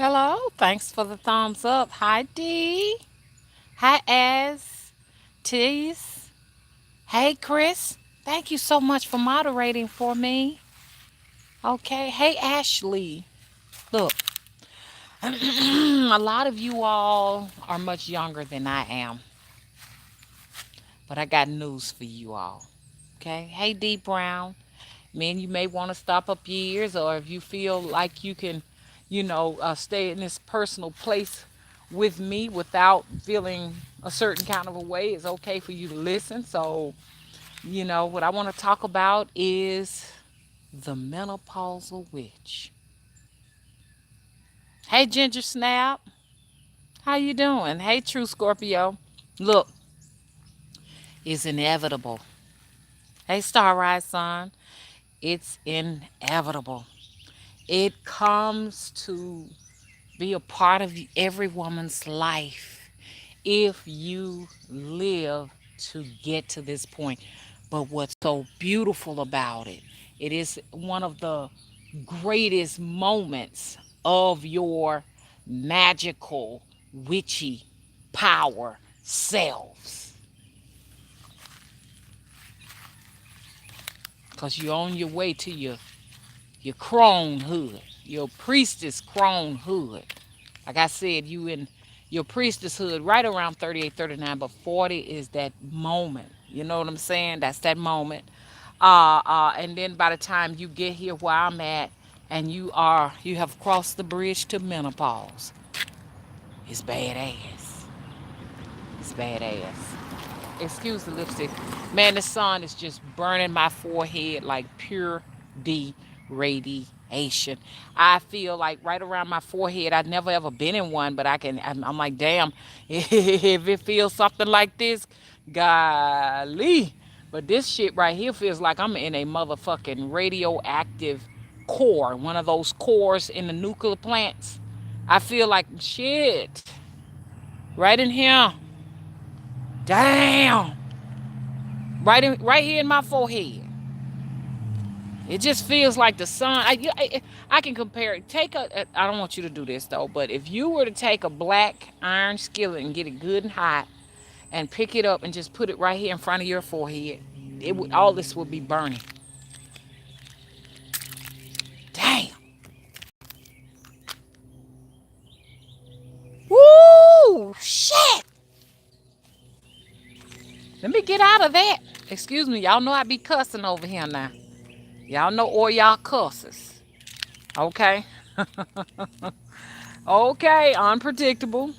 Hello, thanks for the thumbs up. Hi, D. Hi, Az. Tease. Hey, Chris. Thank you so much for moderating for me. Okay. Hey, Ashley. Look, a lot of you all are much younger than I am, but I got news for you all. Okay. Hey, D Brown. Man, you may want to stop up your ears, or if you feel like you can, stay in this personal place with me without feeling a certain kind of a way, it's okay for you to listen. So, what I want to talk about is the menopausal witch. Hey, Ginger Snap, how you doing? Hey, True Scorpio. Look, it's inevitable. Hey, Star Rise Sun, it's inevitable. It comes to be a part of every woman's life if you live to get to this point. But what's so beautiful about it, it is one of the greatest moments of your magical, witchy power selves. Because you're on your way to your cronehood, your priestess cronehood. Like I said, you in your priestesshood right around 38, 39, but 40 is that moment. You know what I'm saying? That's that moment. And then by the time you get here where I'm at and you have crossed the bridge to menopause, it's badass. It's badass. Excuse the lipstick. Man, the sun is just burning my forehead like pure D radiation. I feel like right around my forehead, I've never ever been in one, but I'm like, damn, if it feels something like this, golly. But this shit right here feels like I'm in a motherfucking radioactive core, one of those cores in the nuclear plants. I feel like shit right in here. Damn. Right here in my forehead. It just feels like the sun. I can compare it. I don't want you to do this though, but if you were to take a black iron skillet and get it good and hot, and pick it up and just put it right here in front of your forehead, all this would be burning. Damn. Woo! Shit. Let me get out of that. Excuse me, y'all know I be cussing over here now. Y'all know all y'all cusses. Okay. Okay, unpredictable.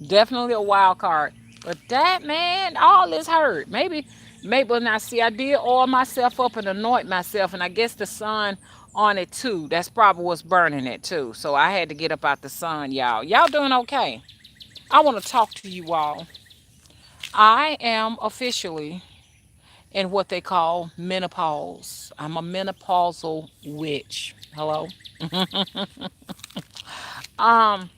Definitely a wild card. But that man, all this hurt. Maybe when I see I did oil myself up and anoint myself, and I guess the sun on it too. That's probably what's burning it too. So I had to get up out the sun, y'all. Y'all doing okay? I want to talk to you all. I am officially in what they call menopause. I'm a menopausal witch. Hello? Um,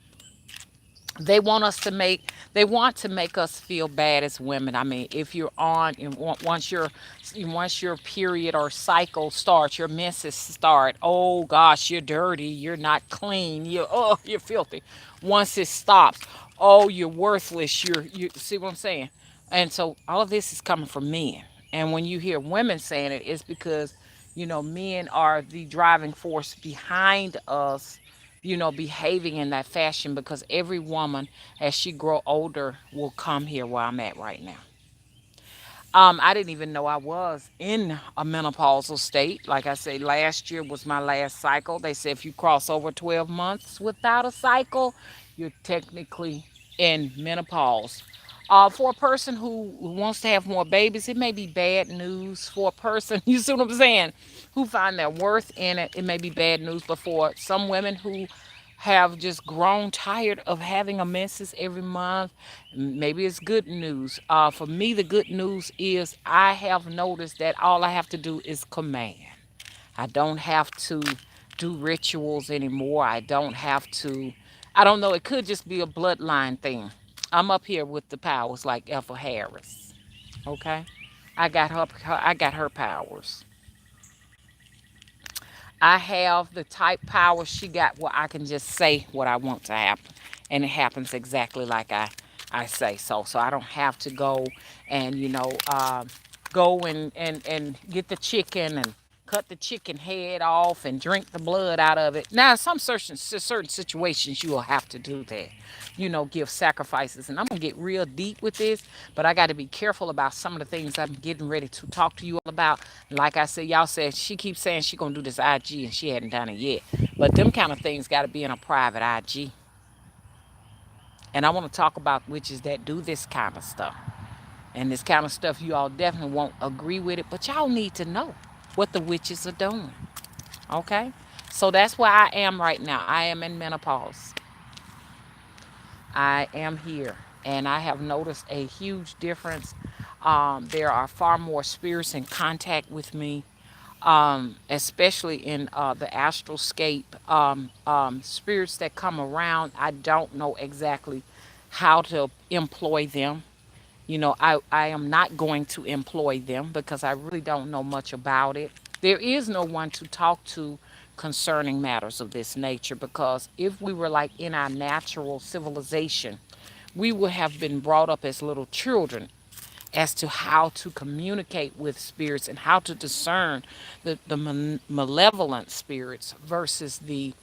they want to make us feel bad as women. I mean, if you're on and once your period or cycle starts, your menses start, oh gosh, you're dirty, you're not clean, you're filthy. Once it stops, oh, you're worthless, you see what I'm saying? And so all of this is coming from men. And when you hear women saying it, it's because men are the driving force behind us, behaving in that fashion, because every woman as she grow older will come here where I'm at right now. I didn't even know I was in a menopausal state. Like I said, last year was my last cycle. They said if you cross over 12 months without a cycle, you're technically in menopause. For a person who wants to have more babies, it may be bad news. For a person, you see what I'm saying, who find their worth in it, it may be bad news. But for some women who have just grown tired of having a menses every month, maybe it's good news. For me, the good news is I have noticed that all I have to do is command. I don't have to do rituals anymore. I don't know, it could just be a bloodline thing. I'm up here with the powers like Ethel Harris. Okay? I got her powers. I have the type power she got where I can just say what I want to happen. And it happens exactly like I say so. So I don't have to go and, go and get the chicken and cut the chicken head off and drink the blood out of it. Now, some certain situations you will have to do that, give sacrifices. And I'm gonna get real deep with this, but I got to be careful about some of the things I'm getting ready to talk to you all about. Like I said, y'all said she keeps saying she gonna do this IG and she hadn't done it yet. But them kind of things got to be in a private IG. And I want to talk about witches that do this kind of stuff. And this kind of stuff you all definitely won't agree with it, but y'all need to know what the witches are doing. Okay? So that's where I am right now. I am in menopause. I am here. And I have noticed a huge difference. There are far more spirits in contact with me, especially in the astral scape. Spirits that come around, I don't know exactly how to employ them. I am not going to employ them because I really don't know much about it. There is no one to talk to concerning matters of this nature because if we were like in our natural civilization, we would have been brought up as little children as to how to communicate with spirits and how to discern the malevolent spirits versus the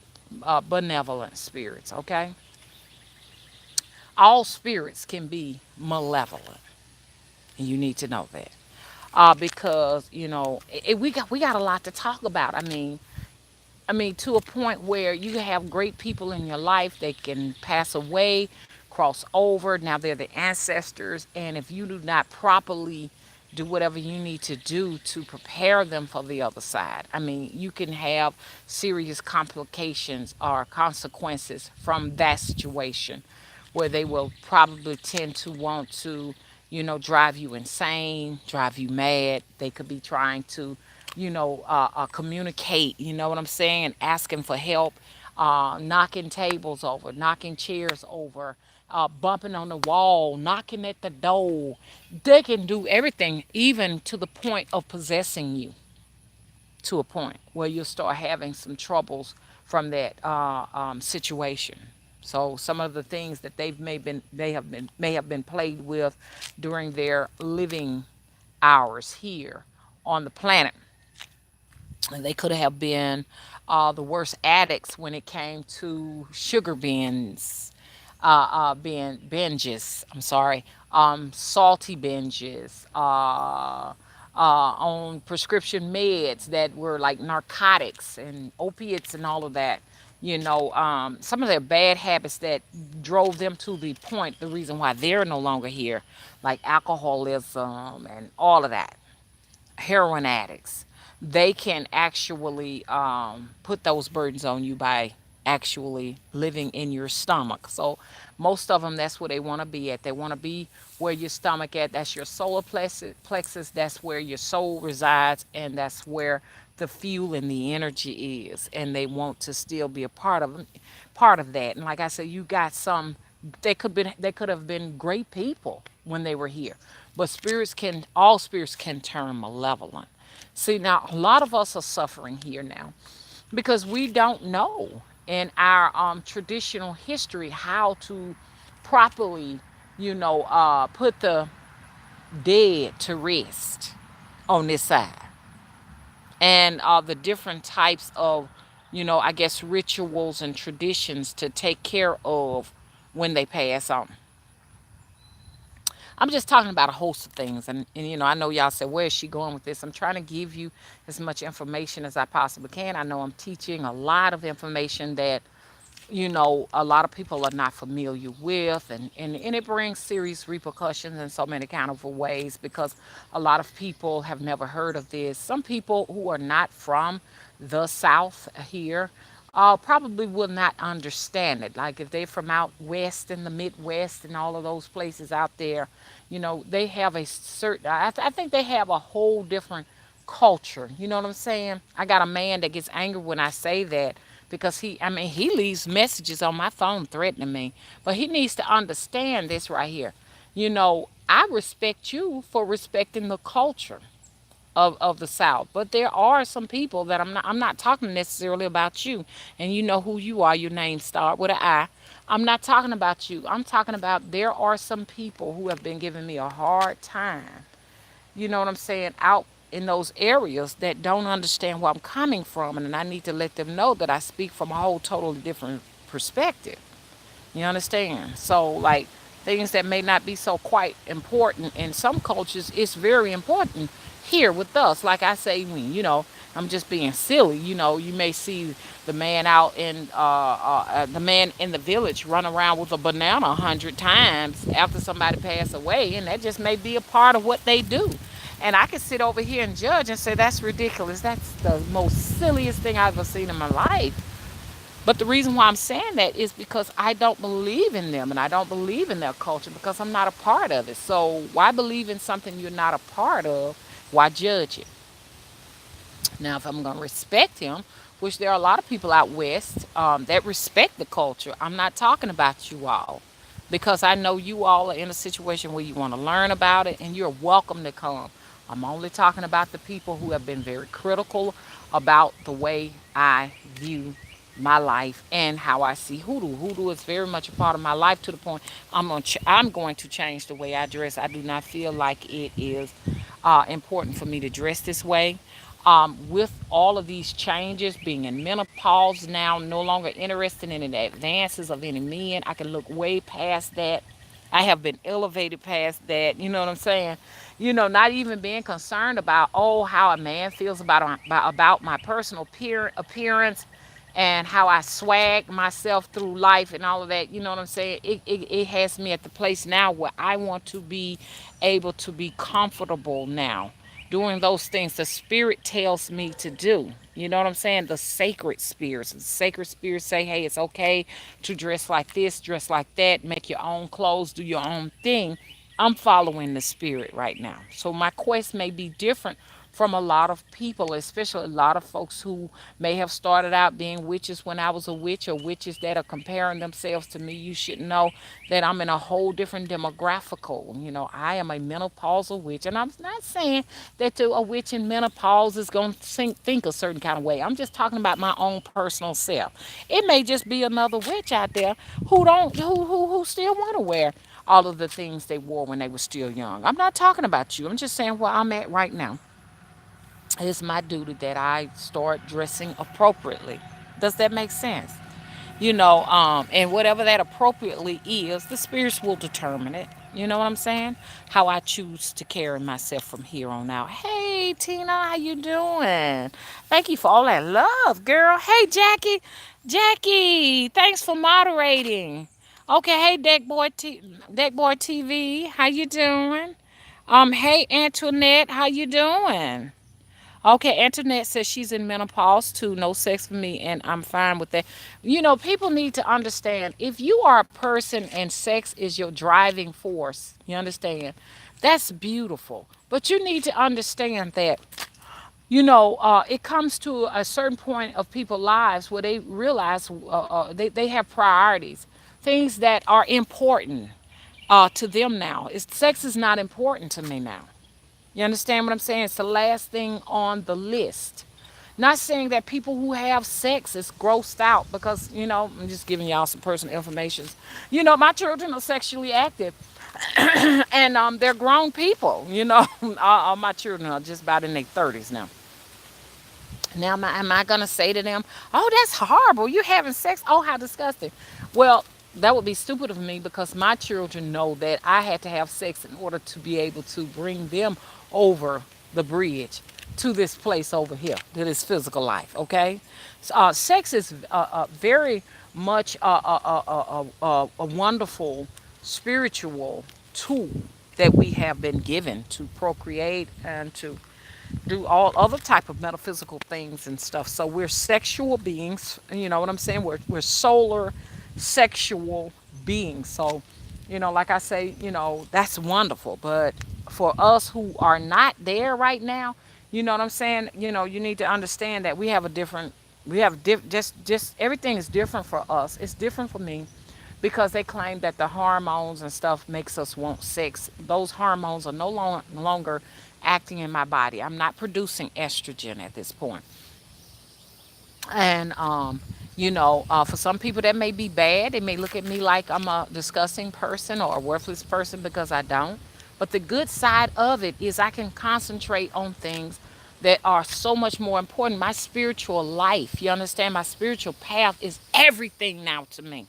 benevolent spirits, okay? All spirits can be malevolent, and you need to know that. Because we got a lot to talk about. I mean, to a point where you have great people in your life. They can pass away, cross over. Now they're the ancestors, and if you do not properly do whatever you need to do to prepare them for the other side, I mean, you can have serious complications or consequences from that situation, where they will probably tend to want to, drive you insane, drive you mad. They could be trying to, communicate, you know what I'm saying, asking for help, knocking tables over, knocking chairs over, bumping on the wall, knocking at the door. They can do everything, even to the point of possessing you, to a point where you'll start having some troubles from that situation. So some of the things that they may have been plagued with during their living hours here on the planet, and they could have been the worst addicts when it came to sugar binges. I'm sorry, salty binges, on prescription meds that were like narcotics and opiates and all of that. Some of their bad habits that drove them to the point, the reason why they're no longer here, like alcoholism and all of that, heroin addicts, they can actually put those burdens on you by actually living in your stomach. So most of them, that's where they want to be at. They want to be where your stomach at. That's your solar plexus. That's where your soul resides, and that's where the fuel and the energy is. And they want to still be a part of that. And like I said, you got some. They could have been great people when they were here, but all spirits can turn malevolent. See, now a lot of us are suffering here now because we don't know in our traditional history how to properly, put the dead to rest on this side, and the different types of, I guess, rituals and traditions to take care of when they pass on. I'm just talking about a host of things. And I know y'all said, where is she going with this? I'm trying to give you as much information as I possibly can. I know I'm teaching a lot of information that, a lot of people are not familiar with. And it brings serious repercussions in so many kind of ways because a lot of people have never heard of this. Some people who are not from the South here probably will not understand it. Like if they're from out west in the Midwest and all of those places out there, they have a certain, I think they have a whole different culture. You know what I'm saying? I got a man that gets angry when I say that because he leaves messages on my phone threatening me. But he needs to understand this right here. I respect you for respecting the culture. of the South. But there are some people that I'm not talking necessarily about you. And you know who you are. Your name start with an I. I'm not talking about you. I'm talking about there are some people who have been giving me a hard time. You know what I'm saying? Out in those areas that don't understand where I'm coming from, and I need to let them know that I speak from a whole totally different perspective. You understand? So, like, things that may not be so quite important in some cultures, it's very important here with us. Like I say, when, I'm just being silly. You may see the man out in, the man in the village run around with a banana 100 times after somebody passed away, and that just may be a part of what they do. And I can sit over here and judge and say, that's ridiculous. That's the most silliest thing I've ever seen in my life. But the reason why I'm saying that is because I don't believe in them and I don't believe in their culture because I'm not a part of it. So why believe in something you're not a part of? Why judge it? Now, if I'm going to respect him, which there are a lot of people out west that respect the culture, I'm not talking about you all because I know you all are in a situation where you want to learn about it and you're welcome to come. I'm only talking about the people who have been very critical about the way I view my life and how I see hoodoo. Hoodoo is very much a part of my life to the point I'm going to change the way I dress. I do not feel like it is important for me to dress this way. With all of these changes, being in menopause now, no longer interested in the advances of any men, I can look way past that. I have been elevated past that. You know what I'm saying? Not even being concerned about how a man feels about my personal appearance and how I swag myself through life and all of that. You know what I'm saying? It has me at the place now where I want to be able to be comfortable now doing those things the spirit tells me to do. You know what I'm saying? The sacred spirits. The sacred spirits say, hey, it's okay to dress like this, dress like that, make your own clothes, do your own thing. I'm following the spirit right now. So my quest may be different from a lot of people, especially a lot of folks who may have started out being witches when I was a witch, or witches that are comparing themselves to me. You should know that I'm in a whole different demographical. I am a menopausal witch, and I'm not saying that a witch in menopause is going to think a certain kind of way. I'm just talking about my own personal self. It may just be another witch out there who don't who still want to wear all of the things they wore when they were still young. I'm not talking about you. I'm just saying where I'm at right now. It's my duty that I start dressing appropriately. Does that make sense? And whatever that appropriately is, the spirits will determine it. You know what I'm saying? How I choose to carry myself from here on out. Hey Tina, how you doing? Thank you for all that love, girl. Hey Jackie, thanks for moderating. Okay, hey Deck Boy TV, how you doing? Hey Antoinette, how you doing? Okay, Antoinette says she's in menopause too. No sex for me, and I'm fine with that. People need to understand if you are a person and sex is your driving force, you understand? That's beautiful. But you need to understand that, it comes to a certain point of people's lives where they realize they have priorities, things that are important to them now. Sex is not important to me now. You understand what I'm saying? It's the last thing on the list. Not saying that people who have sex is grossed out because, I'm just giving y'all some personal information. My children are sexually active and they're grown people. All my children are just about in their 30s now. Now, am I going to say to them, oh, that's horrible. You're having sex. Oh, how disgusting. Well, that would be stupid of me because my children know that I had to have sex in order to be able to bring them over the bridge to this place over here, to this physical life, okay? Sex is very much a wonderful spiritual tool that we have been given to procreate and to do all other type of metaphysical things and stuff. So we're sexual beings. You know what I'm saying? We're solar sexual beings. So, like I say, that's wonderful. But for us who are not there right now, you know what I'm saying? You need to understand that we have a different, we have just everything is different for us. It's different for me because they claim that the hormones and stuff makes us want sex. Those hormones are no longer acting in my body. I'm not producing estrogen at this point. And for some people that may be bad. They may look at me like I'm a disgusting person or a worthless person because I don't. But the good side of it is I can concentrate on things that are so much more important. My spiritual life, you understand, my spiritual path is everything now to me.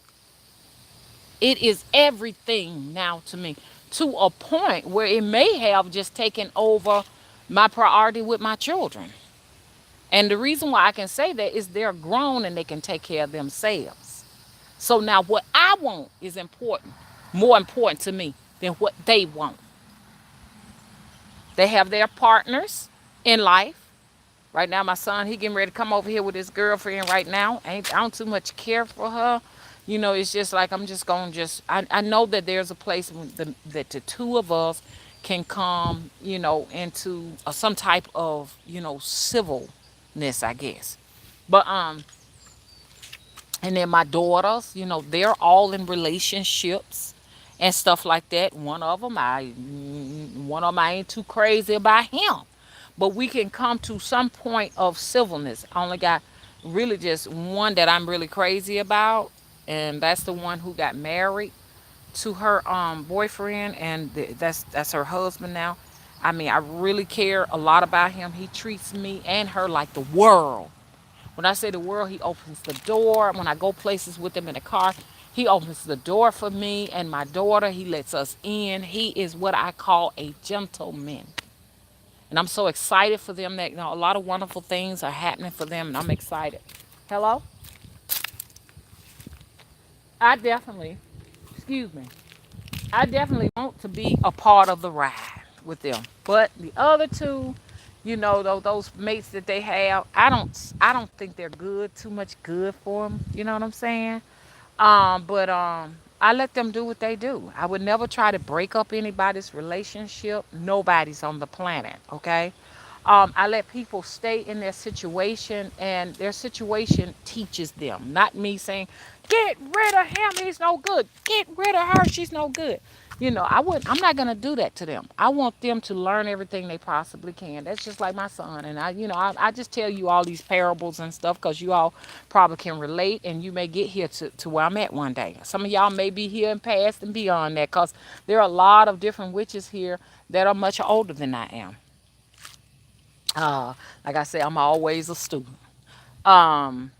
It is everything now to me, to a point where it may have just taken over my priority with my children. And the reason why I can say that is they're grown and they can take care of themselves. So now what I want is important, more important to me than what they want. They have their partners in life. Right now, my son, he getting ready to come over here with his girlfriend right now. I don't too much care for her. It's just like I'm just going to I know that there's a place that the two of us can come, into some type of, civilness, I guess. But and then my daughters, they're all in relationships and stuff like that. One of them I ain't too crazy about him, but we can come to some point of civilness. I only got really just one that I'm really crazy about, and that's the one who got married to her boyfriend, and that's her husband now. I mean, I really care a lot about him. He treats me and her like the world. When I say the world, he opens the door. When I go places with him in the car, he opens the door for me and my daughter. He lets us in. He is what I call a gentleman. And I'm so excited for them that a lot of wonderful things are happening for them, and I'm excited. Hello? I definitely, excuse me, I definitely want to be a part of the ride with them. But the other two, those mates that they have, I don't think they're good. Too much good for them. You know what I'm saying? But I let them do what they do. I would never try to break up anybody's relationship. Nobody's on the planet, okay? I let people stay in their situation, and their situation teaches them. Not me saying, "Get rid of him. He's no good. Get rid of her. She's no good." I wouldn't. I'm not gonna do that to them. I want them to learn everything they possibly can. That's just like my son. And I just tell you all these parables and stuff because you all probably can relate, and you may get here to where I'm at one day. Some of y'all may be here and past and beyond that, because there are a lot of different witches here that are much older than I am. Uh, like I said, I'm always a student. Um,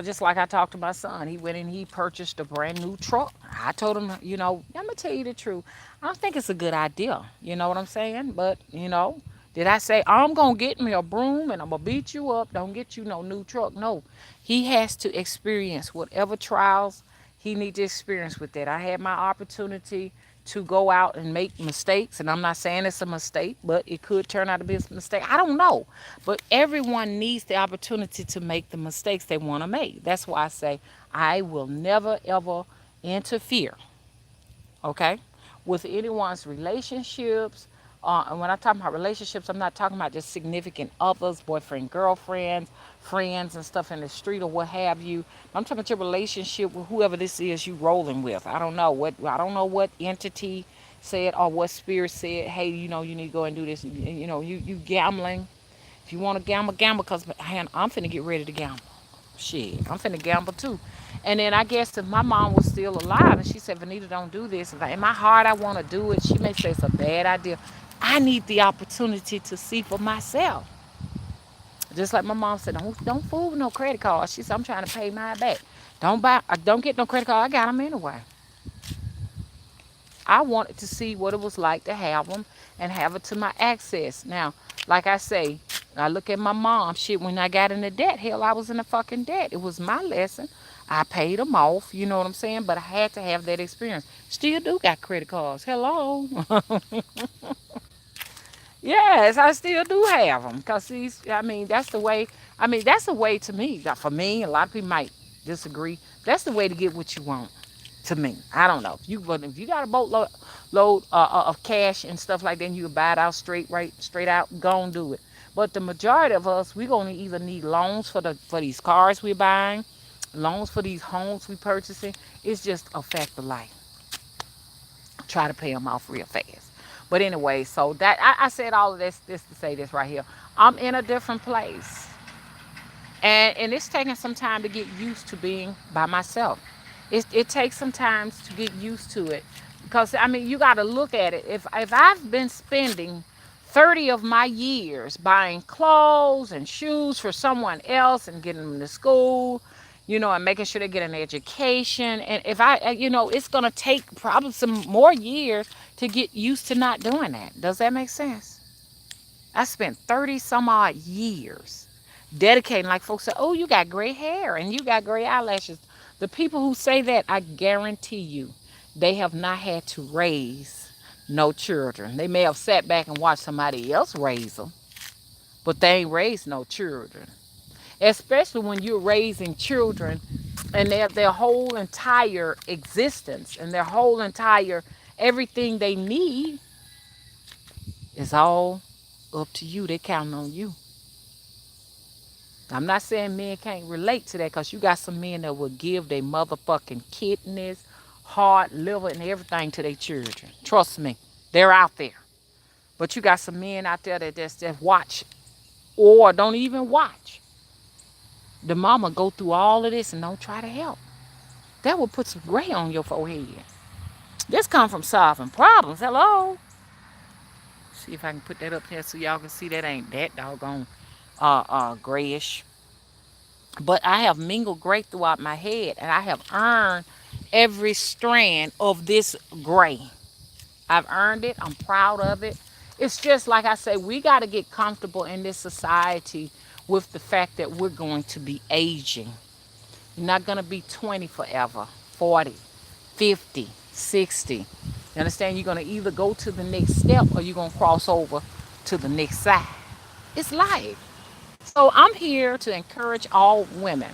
just like I talked to my son, he went and he purchased a brand new truck. I told him, I'm gonna tell you the truth. I don't think it's a good idea. You know what I'm saying? But did I say I'm gonna get me a broom and I'm gonna beat you up? Don't get you no new truck. No, he has to experience whatever trials he needs to experience with that. I had my opportunity to go out and make mistakes, and I'm not saying it's a mistake, but it could turn out to be a mistake. I don't know, but everyone needs the opportunity to make the mistakes they want to make. That's why I say I will never ever interfere, okay, with anyone's relationships. And when I talk about relationships, I'm not talking about just significant others, boyfriend, girlfriends, friends, and stuff in the street or what have you. I'm talking about your relationship with whoever this is you rolling with. I don't know what entity said or what spirit said, hey, you need to go and do this. You gambling. If you want to gamble, gamble, because I'm finna get ready to gamble. Shit, I'm finna gamble too. And then I guess if my mom was still alive and she said, Vanita, don't do this. And in my heart, I want to do it. She may say it's a bad idea. I need the opportunity to see for myself. Just like my mom said, don't fool with no credit card. She said, I'm trying to pay mine back. Don't get no credit card. I got them anyway. I wanted to see what it was like to have them and have it to my access. Now, like I say, I look at my mom. Shit, when I got into debt, hell, I was in a fucking debt. It was my lesson. I paid them off, you know what I'm saying? But I had to have that experience. Still do got credit cards. Hello. Yes, I still do have them. Because I mean, that's the way. I mean, that's the way to me. For me, a lot of people might disagree. That's the way to get what you want. To me, I don't know. If you got a boatload of cash and stuff like that, and you can buy it out straight out, go and do it. But the majority of us, we're gonna either need loans for these cars we're buying, loans for these homes we're purchasing. It's just a fact of life. Try to pay them off real fast. But anyway, so that I said all of this to say this right here. I'm in a different place. And it's taking some time to get used to being by myself. It takes some time to get used to it, because I mean you got to look at it. If I've been spending 30 of my years buying clothes and shoes for someone else and getting them to school, and making sure they get an education, and if it's gonna take probably some more years to get used to not doing that. Does that make sense? I spent 30 some odd years dedicating, like folks say, oh, you got gray hair and you got gray eyelashes. The people who say that, I guarantee you, they have not had to raise no children. They may have sat back and watched somebody else raise them, but they ain't raised no children. Especially when you're raising children and their whole entire existence and their whole entire everything they need is all up to you. They counting on you. I'm not saying men can't relate to that, because you got some men that will give their motherfucking kidneys, heart, liver, and everything to their children. Trust me, they're out there. But you got some men out there that just watch or don't even watch the mama go through all of this and don't try to help. That will put some gray on your forehead. This come from solving problems. Hello. See if I can put that up here so y'all can see that ain't that doggone grayish. But I have mingled gray throughout my head, and I have earned every strand of this gray. I've earned it. I'm proud of it. It's just like I say, we got to get comfortable in this society with the fact that we're going to be aging. You're not going to be 20 forever, 40, 50, 60. You understand? You're going to either go to the next step or you're going to cross over to the next side. It's life. So I'm here to encourage all women,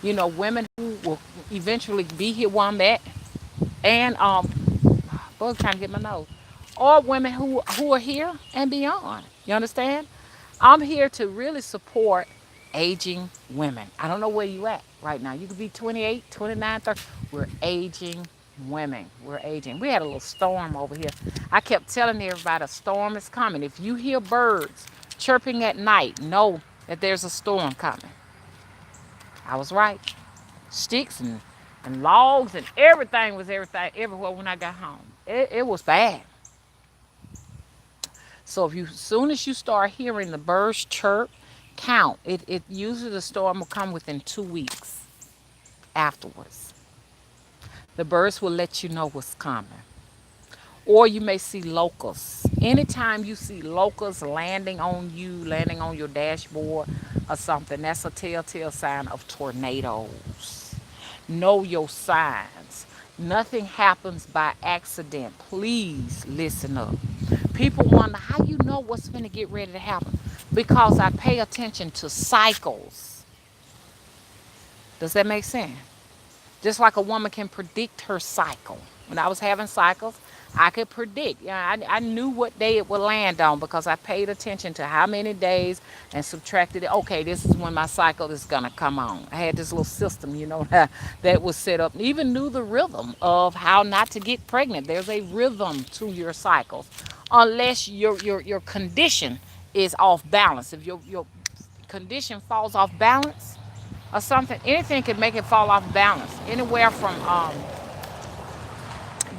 women who will eventually be here where I'm at, and bug trying to get my nose, or women who are here and beyond. You understand? I'm here to really support aging women. I don't know where you at right now. You could be 28, 29, 30. We're aging women. We're aging. We had a little storm over here. I kept telling everybody a storm is coming. If you hear birds chirping at night, know that there's a storm coming. I was right. Sticks and logs and everything was everything everywhere when I got home. It was bad. So if you, as soon as you start hearing the birds chirp, count. It usually the storm will come within 2 weeks afterwards. The birds will let you know what's coming. Or you may see locusts. Anytime you see locusts landing on you, landing on your dashboard or something, that's a telltale sign of tornadoes. Know your signs. Nothing happens by accident. Please listen up. People wonder how you know what's going to get ready to happen. Because I pay attention to cycles. Does that make sense? Just like a woman can predict her cycle. When I was having cycles, I could predict. I knew what day it would land on because I paid attention to how many days and subtracted it. Okay, this is when my cycle is going to come on. I had this little system, that was set up. Even knew the rhythm of how not to get pregnant. There's a rhythm to your cycles. Unless your condition is off balance. If your condition falls off balance or something, anything could make it fall off balance. Anywhere from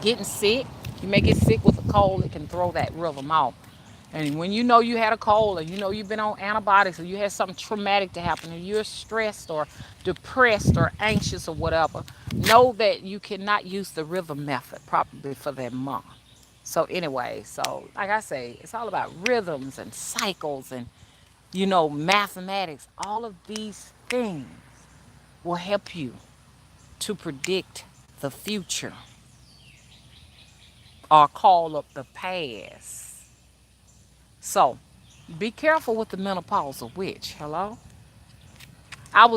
getting sick. You may get sick with a cold, it can throw that rhythm off. And when you know you had a cold and you know you've been on antibiotics or you had something traumatic to happen and you're stressed or depressed or anxious or whatever, know that you cannot use the rhythm method probably for that month. So anyway, so like I say, it's all about rhythms and cycles and mathematics. All of these things will help you to predict the future or call up the past. So be careful with the menopausal witch. Hello. I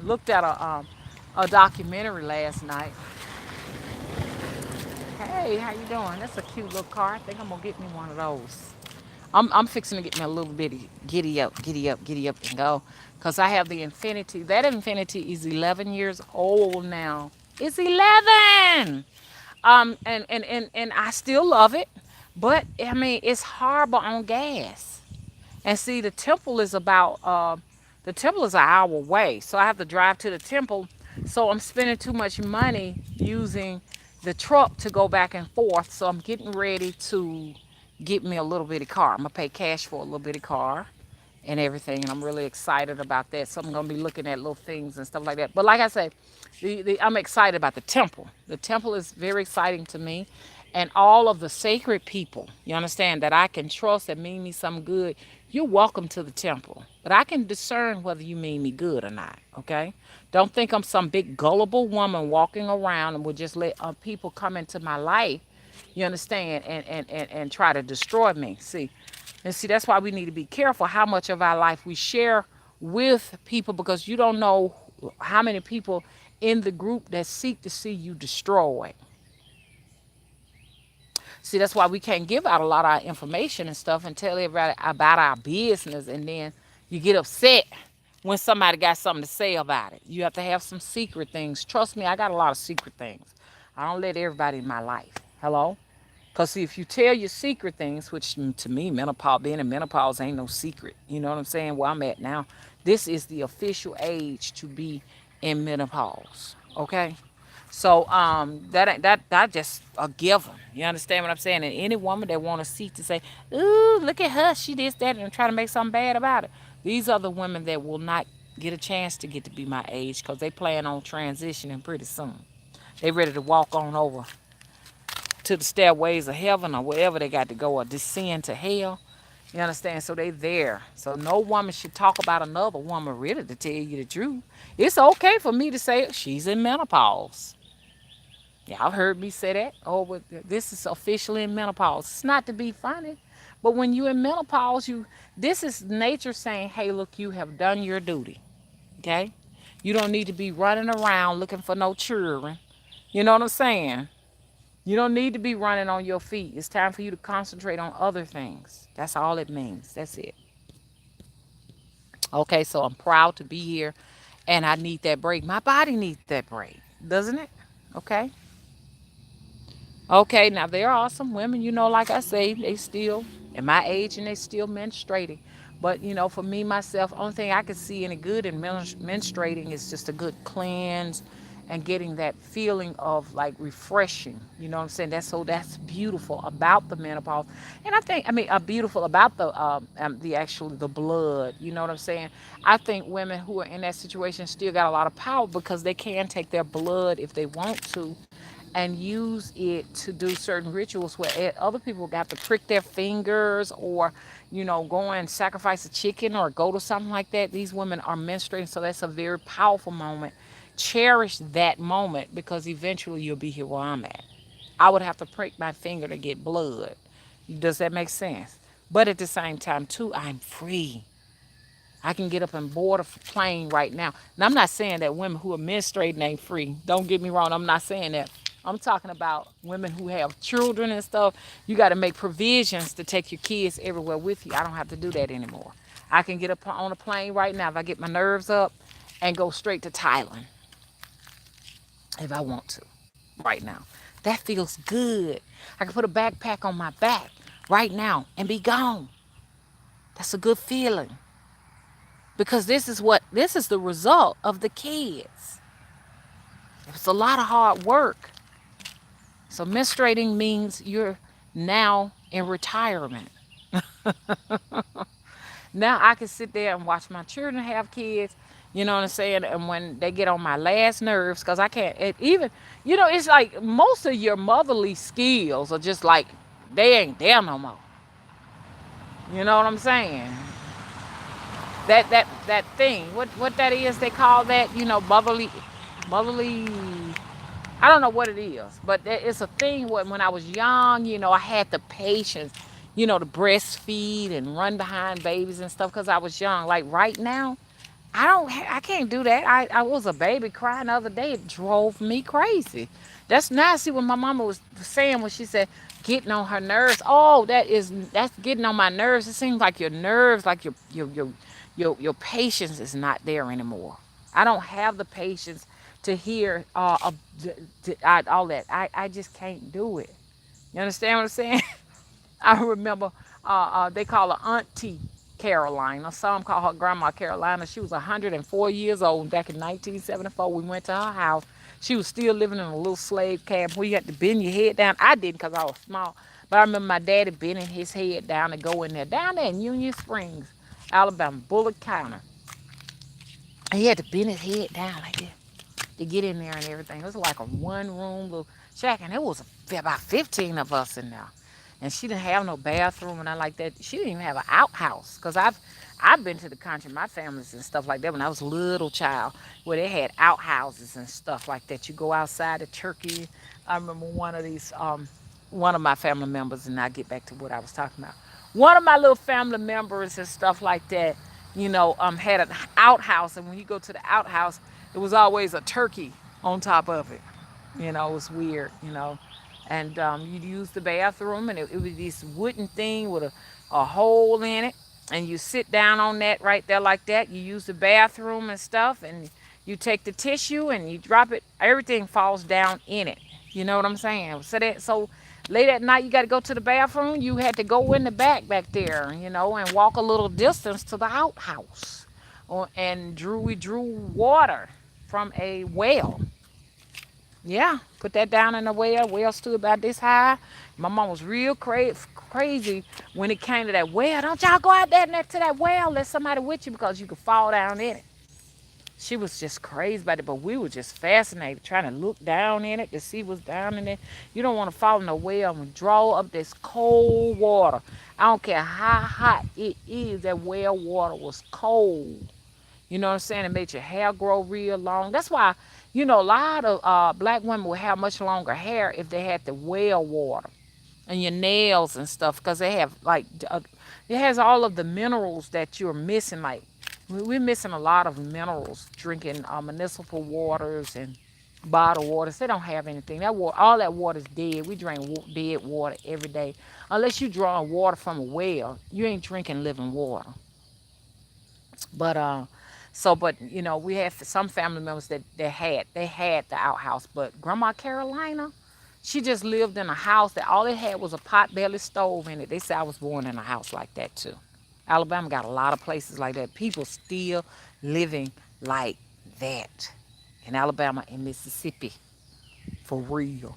looked at a documentary last night. Hey, how you doing? That's a cute little car. I think I'm gonna get me one of those. I'm fixing to get me a little bitty giddy up, giddy up, giddy up and go. Cause I have the Infinity. That Infinity is 11 years old now. It's 11. And I still love it, but I mean it's horrible on gas. And see, the temple is an hour away, so I have to drive to the temple. So I'm spending too much money using the truck to go back and forth. So I'm getting ready to get me a little bitty car. I'm gonna pay cash for a little bitty car and everything, and I'm really excited about that. So I'm gonna be looking at little things and stuff like that. But like I said, I'm excited about the temple. The temple is very exciting to me, and all of the sacred people. You understand that I can trust that mean me some good. You're welcome to the temple, but I can discern whether you mean me good or not. Okay, don't think I'm some big gullible woman walking around and will just let people come into my life. You understand, and try to destroy me. See, that's why we need to be careful how much of our life we share with people, because you don't know how many people in the group that seek to see you destroyed. See, that's why we can't give out a lot of our information and stuff and tell everybody about our business, and then you get upset when somebody got something to say about it. You have to have some secret things. Trust me, I got a lot of secret things. I don't let everybody in my life. Hello? Because see, if you tell your secret things, which to me, menopause, being in menopause ain't no secret. You know what I'm saying? Where I'm at now, this is the official age to be in menopause. Okay? So that just a given. You understand what I'm saying? And any woman that want to seek to say, "Ooh, look at her, she did that," and try to make something bad about it. These are the women that will not get a chance to get to be my age, because they plan on transitioning pretty soon. They ready to walk on over to the stairways of heaven or wherever they got to go, or descend to hell. You understand? So they there. So no woman should talk about another woman, really, to tell you the truth. It's okay for me to say she's in menopause. Y'all heard me say that. Oh, but this is officially in menopause. It's not to be funny, but when you in menopause, this is nature saying, "Hey, look, you have done your duty. Okay, you don't need to be running around looking for no children. You know what I'm saying? You don't need to be running on your feet. It's time for you to concentrate on other things. That's all it means. That's it." Okay, so I'm proud to be here, and I need that break. My body needs that break, doesn't it? Okay. Okay, now there are some women, like I say, they still at my age and they still menstruating. But for me myself, only thing I can see any good in menstruating is just a good cleanse and getting that feeling of like refreshing. You know what I'm saying? That's beautiful about the menopause, and beautiful about the blood. You know what I'm saying? I think women who are in that situation still got a lot of power, because they can take their blood if they want to and use it to do certain rituals where other people got to prick their fingers, or go and sacrifice a chicken or go to something like that. These women are menstruating, so that's a very powerful moment. Cherish that moment, because eventually you'll be here where I'm at. I would have to prick my finger to get blood. Does that make sense? But at the same time too, I'm free. I can get up and board a plane right now. And I'm not saying that women who are menstruating ain't free. Don't get me wrong. I'm not saying that. I'm talking about women who have children and stuff. You got to make provisions to take your kids everywhere with you. I don't have to do that anymore. I can get up on a plane right now if I get my nerves up and go straight to Thailand if I want to right now. That feels good. I can put a backpack on my back right now and be gone. That's a good feeling, because this is the result of the kids. It's a lot of hard work. So menstruating means you're now in retirement. Now I can sit there and watch my children have kids. You know what I'm saying? And when they get on my last nerves, because I can't even, it's like most of your motherly skills are just like they ain't there no more. You know what I'm saying? That thing, what that is, they call that, motherly. I don't know what it is, but it's a thing. When I was young, I had the patience, to breastfeed and run behind babies and stuff, because I was young. Like right now, I can't do that. I was a baby crying the other day. It drove me crazy. That's now, see what my mama was saying when she said getting on her nerves. Oh, that's getting on my nerves. It seems like your nerves, like your patience is not there anymore. I don't have the patience to hear all that. I just can't do it. You understand what I'm saying? I remember they call her Auntie Carolina. Some call her Grandma Carolina. She was 104 years old back in 1974. We went to her house. She was still living in a little slave camp where you had to bend your head down. I didn't because I was small. But I remember my daddy bending his head down to go in there. Down there in Union Springs, Alabama, Bullock County. And he had to bend his head down like this to get in there and everything. It was like a one room little shack, and it was about 15 of us in there. And she didn't have no bathroom and I like that. She didn't even have an outhouse because I've been to the country, my families and stuff like that when I was a little child, where they had outhouses and stuff like that. You go outside the turkey. I remember one of my family members, and I'll get back to what I was talking about. One of my little family members and stuff like that, had an outhouse, and when you go to the outhouse, it was always a turkey on top of it. It was weird. And you'd use the bathroom, and it was this wooden thing with a hole in it, and you sit down on that right there like that. You use the bathroom and stuff, and you take the tissue and you drop it. Everything falls down in it. You know what I'm saying? So late at night, you got to go to the bathroom. You had to go in the back there, and walk a little distance to the outhouse. And we drew water from a well. Yeah, put that down in the well. Well stood about this high. My mom was real crazy when it came to that well. Don't y'all go out there next to that well. Let somebody with you because you could fall down in it. She was just crazy about it, but we were just fascinated trying to look down in it to see what's down in it. You don't want to fall in the well and draw up this cold water. I don't care how hot it is, that well water was cold. You know what I'm saying? It made your hair grow real long. That's why, a lot of black women will have much longer hair if they had the well water. And your nails and stuff, because they have, like, it has all of the minerals that you're missing. Like, we're missing a lot of minerals drinking municipal waters and bottled waters. They don't have anything. That water, all that water is dead. We drink dead water every day. Unless you draw water from a well, you ain't drinking living water. But we had some family members that had the outhouse. But Grandma Carolina, she just lived in a house that all it had was a pot-belly stove in it. They say I was born in a house like that too. Alabama got a lot of places like that. People still living like that in Alabama and Mississippi, for real.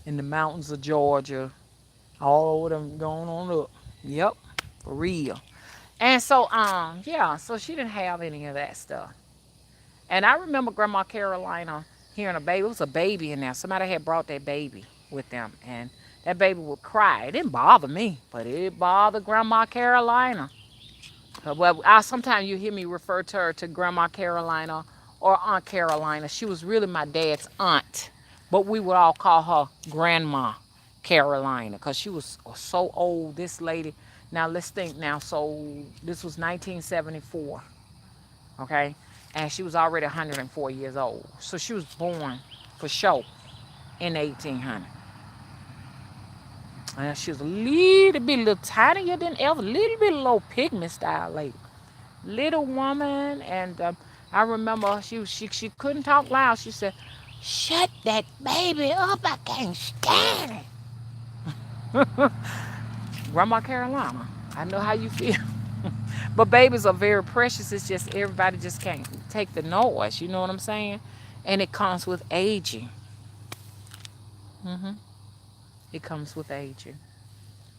In the mountains of Georgia, all over them going on up. Yep, for real. And so, yeah, so she didn't have any of that stuff. And I remember Grandma Carolina hearing a baby. It was a baby in there. Somebody had brought that baby with them, and that baby would cry. It didn't bother me, but it bothered Grandma Carolina. Well, sometimes you hear me refer to her to Grandma Carolina or Aunt Carolina. She was really my dad's aunt, but we would all call her Grandma Carolina because she was so old. This lady. Now let's think. Now, so this was 1974, okay, and she was already 104 years old. So she was born for sure in 1800. And she was a little tinier than ever, little bit low pigment style lady, little woman. And I remember she couldn't talk loud. She said, "Shut that baby up! I can't stand it." Grandma Carolina, I know how you feel. But babies are very precious. It's just everybody just can't take the noise. You know what I'm saying? And it comes with aging. It comes with aging.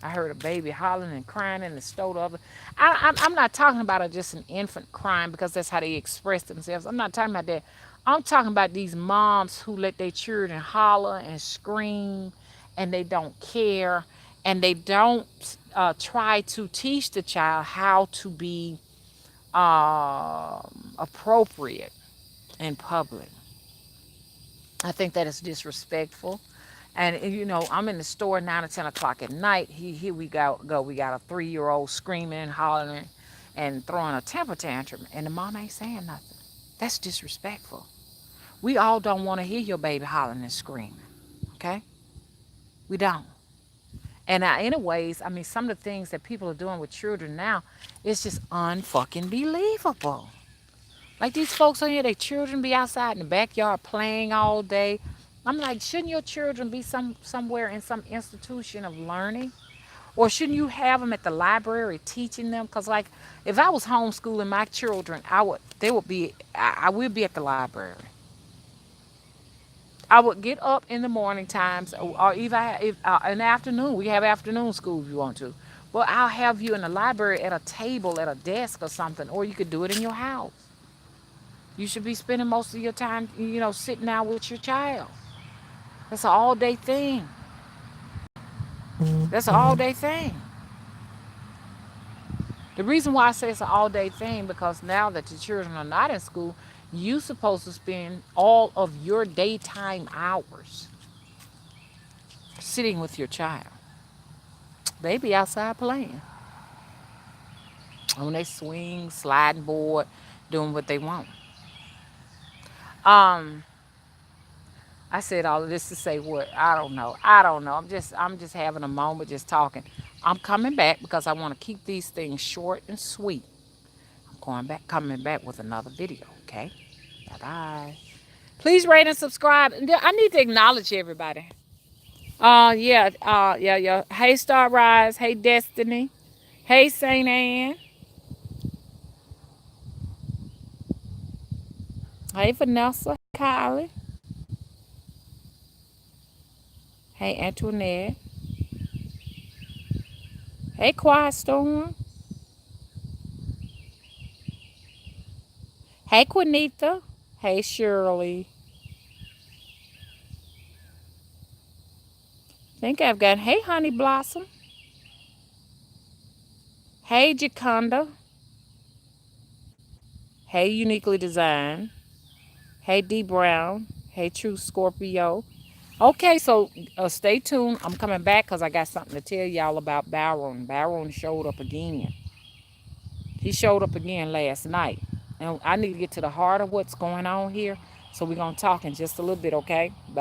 I heard a baby hollering and crying in the store the other. I'm not talking about just an infant crying because that's how they express themselves. I'm not talking about that. I'm talking about these moms who let their children holler and scream, and they don't care, and they don't try to teach the child how to be appropriate in public. I think that is disrespectful. And I'm in the store 9 or 10 o'clock at night. Here we go. We got a 3-year old screaming, hollering, and throwing a temper tantrum, and the mom ain't saying nothing. That's disrespectful. We all don't want to hear your baby hollering and screaming. Okay? We don't. And anyways, I mean, some of the things that people are doing with children now, it's just unfucking believable. Like these folks on here, their children be outside in the backyard playing all day. I'm like, shouldn't your children be somewhere in some institution of learning? Or shouldn't you have them at the library teaching them? Because like, if I was homeschooling my children, I would be at the library. I would get up in the morning times, or even if in the afternoon. We have afternoon school if you want to. But I'll have you in the library at a table, at a desk or something, or you could do it in your house. You should be spending most of your time, sitting down with your child. That's an all day thing. That's an all day thing. The reason why I say it's an all day thing because now that the children are not in school, you are supposed to spend all of your daytime hours sitting with your child. They be outside playing on they swing, sliding board, doing what they want. Um, I said all of this to say what? I don't know. I don't know. I'm just having a moment, just talking. I'm coming back because I want to keep these things short and sweet. I'm coming back with another video. Okay. Bye bye. Please rate and subscribe. I need to acknowledge everybody. Yeah. Hey Star Rise. Hey Destiny. Hey Saint Anne. Hey Vanessa. Kylie. Hey Antoinette. Hey Quiet Storm. Hey Quinita. Hey Shirley. Think I've got hey Honey Blossom. Hey Jaconda. Hey Uniquely Designed. Hey D Brown. Hey True Scorpio. Okay, so stay tuned. I'm coming back because I got something to tell y'all about Baron. Baron showed up again. He showed up again last night. And I need to get to the heart of what's going on here. So we're going to talk in just a little bit, okay?